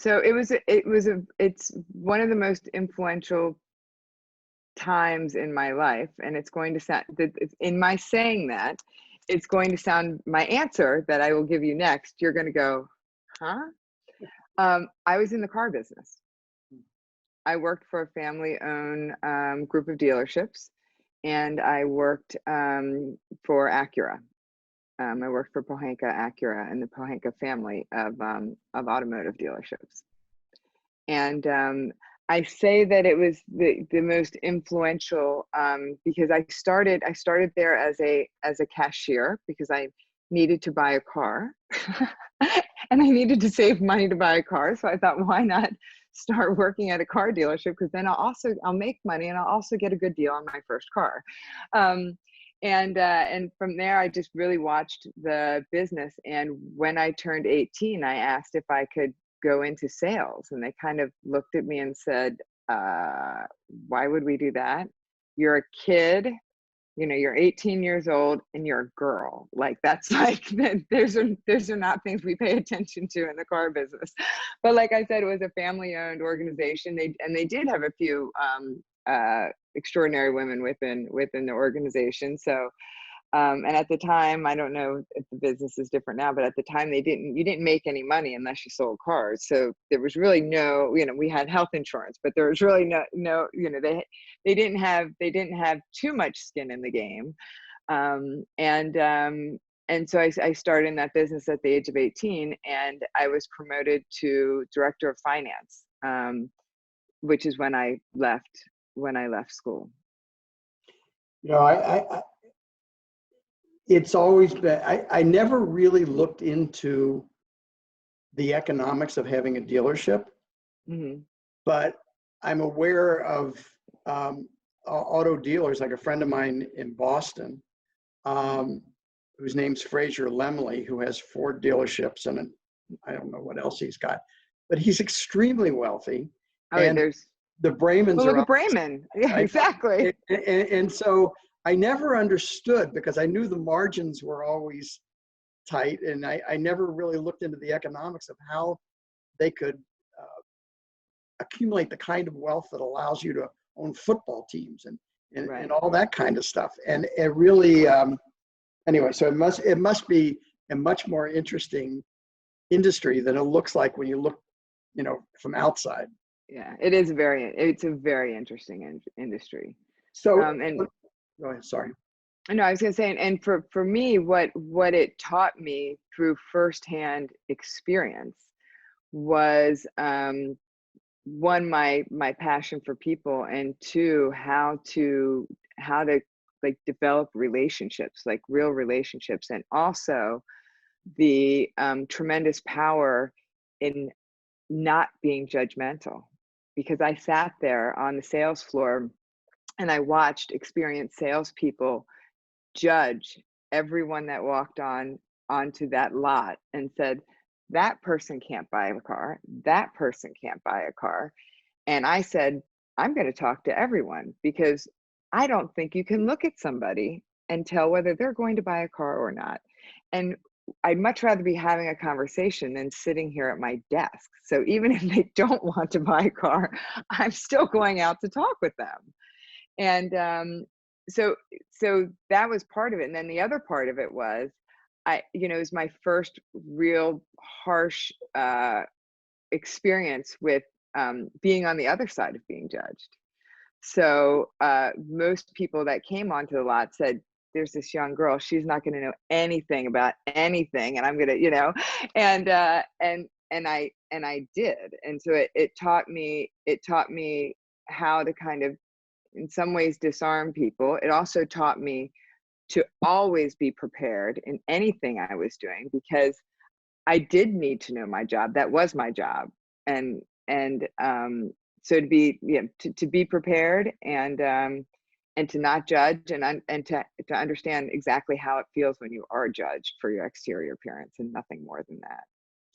So it's one of the most influential times in my life, and it's going to sound that in my saying that, it's going to sound my answer that I will give you next. You're going to go, huh? I was in the car business. I worked for a family-owned group of dealerships, and I worked for Acura. I worked for Pohanka Acura and the Pohanka family of automotive dealerships. And I say that it was the most influential because I started there as a cashier because I needed to buy a car and I needed to save money to buy a car. So I thought, why not start working at a car dealership? Because then I'll make money and I'll also get a good deal on my first car. And from there, I just really watched the business. And when I turned 18, I asked if I could go into sales, and they kind of looked at me and said, why would we do that? You're a kid, you're 18 years old and you're a girl. Like, that's like, those are not things we pay attention to in the car business. But like I said, it was a family-owned organization. They did have a few extraordinary women within the organization. So and at the time, I don't know if the business is different now, but at the time you didn't make any money unless you sold cars. So there was really no, we had health insurance, but there was really no, they didn't have too much skin in the game. And so I started in that business at the age of 18, and I was promoted to director of finance, which is when I left school. It's always been, I never really looked into the economics of having a dealership, but I'm aware of auto dealers, like a friend of mine in Boston, whose name's Fraser Lemley, who has 4 dealerships, and I don't know what else he's got, but he's extremely wealthy. Oh, and there's the Brahmans. Look at Brayman. Yeah, exactly. And so I never understood, because I knew the margins were always tight, and I never really looked into the economics of how they could accumulate the kind of wealth that allows you to own football teams and all that kind of stuff. And it really, anyway, so it must be a much more interesting industry than it looks like when you look, from outside. Yeah, it's a very interesting industry. So, and go ahead, sorry. No, I was going to say, and for me, what it taught me through firsthand experience was, one, my passion for people, and 2, how to like develop relationships, like real relationships, and also the tremendous power in not being judgmental. Because I sat there on the sales floor and I watched experienced salespeople judge everyone that walked onto that lot and said, that person can't buy a car, that person can't buy a car. And I said, I'm going to talk to everyone, because I don't think you can look at somebody and tell whether they're going to buy a car or not. And I'd much rather be having a conversation than sitting here at my desk. So even if they don't want to buy a car, I'm still going out to talk with them. And so that was part of it. And then the other part of it was, it was my first real harsh experience with being on the other side of being judged. So most people that came onto the lot said, there's this young girl, she's not going to know anything about anything, and I'm going to, and I did. And so it taught me how to kind of, in some ways, disarm people. It also taught me to always be prepared in anything I was doing, because I did need to know my job. That was my job. And so to be prepared, and to not judge, and to understand exactly how it feels when you are judged for your exterior appearance, and nothing more than that.